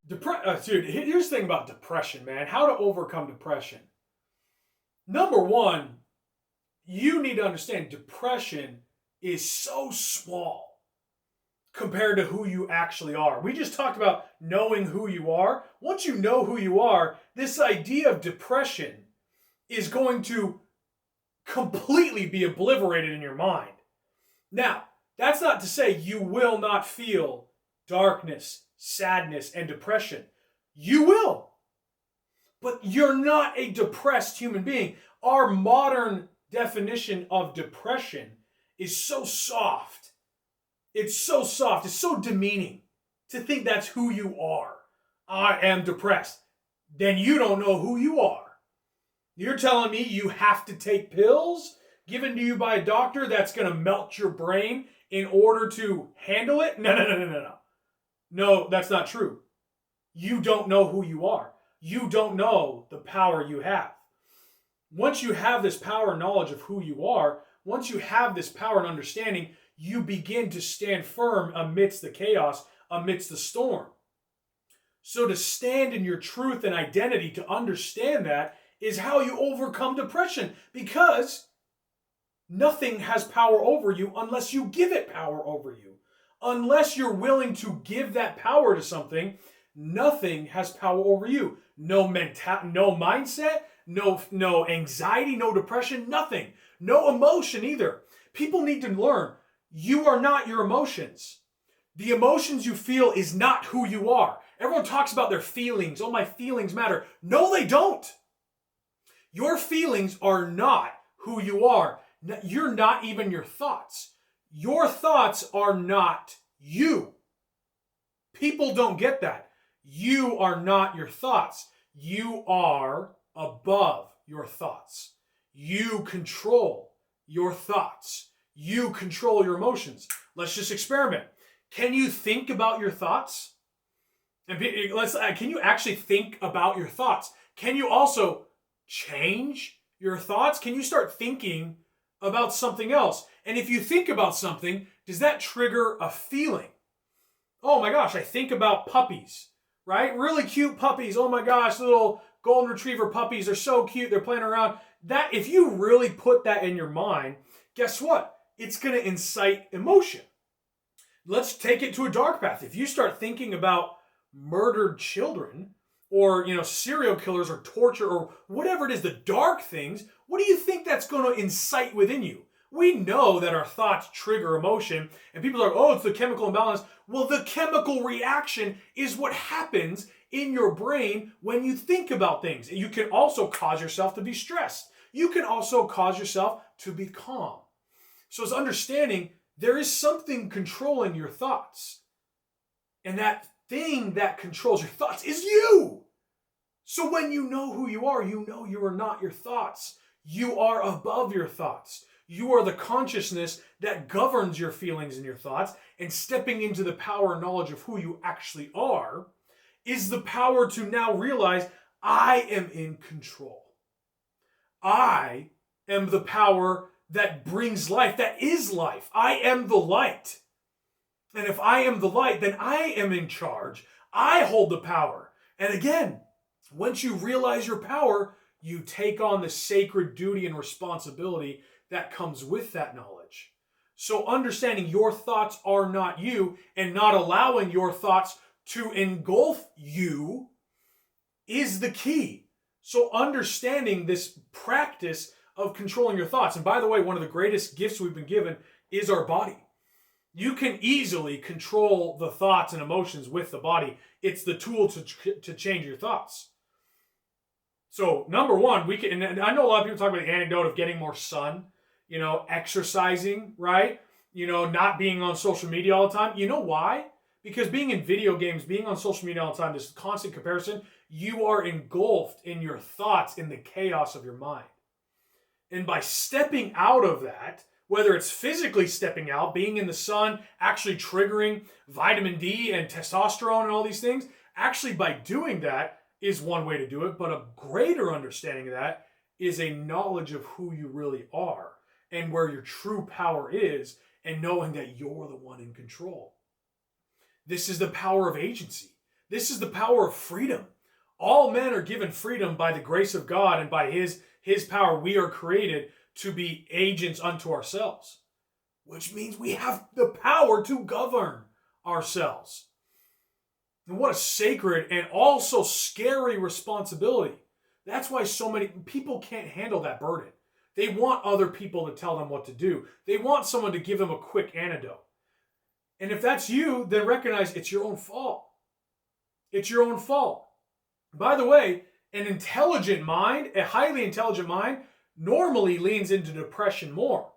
Dude, here's the thing about depression, man. How to overcome depression. Number one, you need to understand depression is so small compared to who you actually are. We just talked about knowing who you are. Once you know who you are, this idea of depression is going to completely be obliterated in your mind. Now, that's not to say you will not feel darkness, sadness, and depression. You will, but you're not a depressed human being. Our modern definition of depression is so soft. It's so soft. It's so demeaning to think that's who you are. I am depressed. Then you don't know who you are. You're telling me you have to take pills given to you by a doctor that's going to melt your brain in order to handle it? No, no, no, no, no, no. No, that's not true. You don't know who you are. You don't know the power you have. Once you have this power and knowledge of who you are, once you have this power and understanding, you begin to stand firm amidst the chaos, amidst the storm. So to stand in your truth and identity, to understand that, is how you overcome depression, because nothing has power over you unless you give it power over you. Unless you're willing to give that power to something, nothing has power over you. No mindset, no anxiety, no depression, nothing. No emotion either. People need to learn you are not your emotions. The emotions you feel is not who you are. Everyone talks about their feelings. Oh, my feelings matter. No, they don't. Your feelings are not who you are. You're not even your thoughts. Your thoughts are not you. People don't get that. You are not your thoughts. You are above your thoughts. You control your thoughts. You control your emotions. Let's just experiment. Can you think about your thoughts? And can you actually think about your thoughts? Can you also change your thoughts? Can you start thinking about something else? And if you think about something, does that trigger a feeling? Oh my gosh, I think about puppies, right? Really cute puppies. Oh my gosh, little golden retriever puppies are so cute. They're playing around. That, if you really put that in your mind, guess what? It's going to incite emotion. Let's take it to a dark path. If you start thinking about murdered children, or serial killers, or torture, or whatever it is, the dark things, what do you think that's going to incite within you? We know that our thoughts trigger emotion, and people are like, oh, it's the chemical imbalance. Well, the chemical reaction is what happens in your brain when you think about things. You can also cause yourself to be stressed. You can also cause yourself to be calm. So it's understanding there is something controlling your thoughts. And that thing that controls your thoughts is you. So when you know who you are, you know you are not your thoughts. You are above your thoughts. You are the consciousness that governs your feelings and your thoughts, and stepping into the power and knowledge of who you actually are is the power to now realize I am in control. I am the power that brings life, that is life. I am the light. And if I am the light, then I am in charge. I hold the power. And again, once you realize your power, you take on the sacred duty and responsibility that comes with that knowledge. So understanding your thoughts are not you, and not allowing your thoughts to engulf you, is the key. So understanding this practice of controlling your thoughts. And by the way, one of the greatest gifts we've been given is our body. You can easily control the thoughts and emotions with the body. It's the tool to change your thoughts. So number one, we can, and I know a lot of people talk about the anecdote of getting more sun, exercising, right? Not being on social media all the time. You know why? Because being in video games, being on social media all the time, this constant comparison, you are engulfed in your thoughts, in the chaos of your mind. And by stepping out of that, whether it's physically stepping out, being in the sun, actually triggering vitamin D and testosterone and all these things, actually by doing that is one way to do it. But a greater understanding of that is a knowledge of who you really are and where your true power is, and knowing that you're the one in control. This is the power of agency. This is the power of freedom. All men are given freedom by the grace of God, and by his power we are created to be agents unto ourselves, which means we have the power to govern ourselves. And what a sacred and also scary responsibility. That's why so many people can't handle that burden. They want other people to tell them what to do. They want someone to give them a quick antidote. And if that's you, then recognize it's your own fault. It's your own fault. By the way, an intelligent mind, a highly intelligent mind, normally leans into depression more.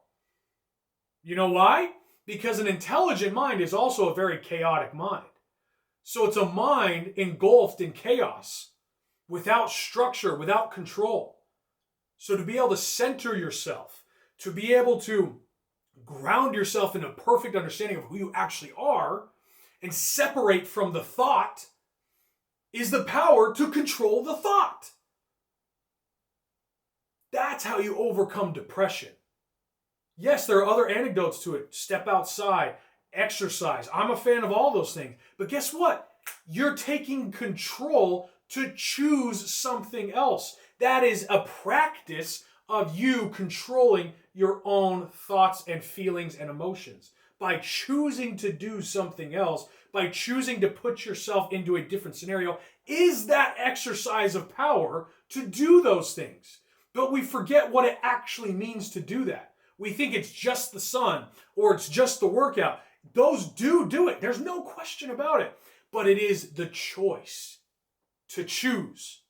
You know why? Because an intelligent mind is also a very chaotic mind. So it's a mind engulfed in chaos, without structure, without control. So to be able to center yourself, to be able to ground yourself in a perfect understanding of who you actually are and separate from the thought is the power to control the thought. That's how you overcome depression. Yes, there are other anecdotes to it. Step outside, exercise. I'm a fan of all those things. But guess what? You're taking control to choose something else. That is a practice of you controlling your own thoughts and feelings and emotions. By choosing to do something else, by choosing to put yourself into a different scenario, is that exercise of power to do those things. But we forget what it actually means to do that. We think it's just the sun or it's just the workout. Those do it. There's no question about it. But it is the choice to choose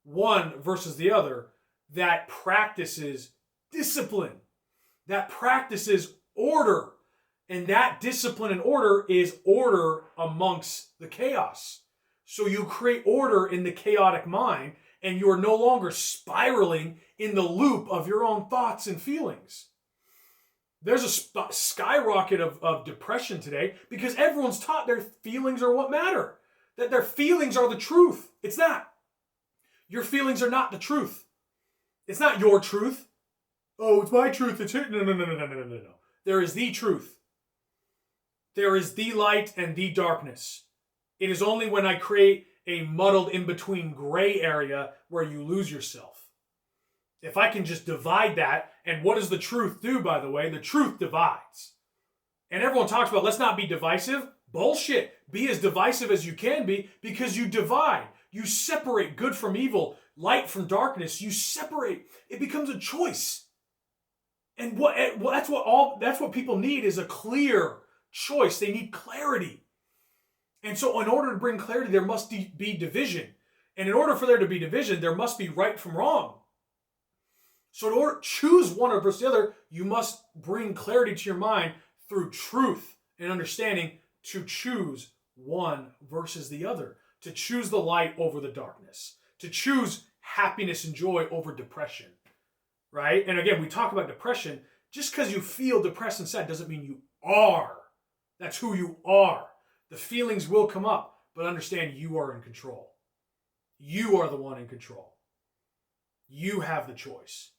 one versus the other that practices discipline, that practices order. And that discipline and order is order amongst the chaos. So you create order in the chaotic mind, and you are no longer spiraling in the loop of your own thoughts and feelings. There's a skyrocket of depression today because everyone's taught their feelings are what matter, that their feelings are the truth. It's not. Your feelings are not the truth. It's not your truth. Oh, it's my truth. It's it. No. There is the truth. There is the light and the darkness. It is only when I create a muddled in-between gray area where you lose yourself. If I can just divide that, and what does the truth do, by the way? The truth divides. And everyone talks about, let's not be divisive. Bullshit. Be as divisive as you can be because you divide. You separate good from evil, light from darkness. You separate. It becomes a choice. And that's what people need is a clear choice. They need clarity. And so in order to bring clarity, there must be division. And in order for there to be division, there must be right from wrong. So in order to choose one versus the other, you must bring clarity to your mind through truth and understanding to choose one versus the other, to choose the light over the darkness, to choose happiness and joy over depression, right? And again, we talk about depression. Just because you feel depressed and sad doesn't mean you are. That's who you are. The feelings will come up, but understand you are in control. You are the one in control. You have the choice.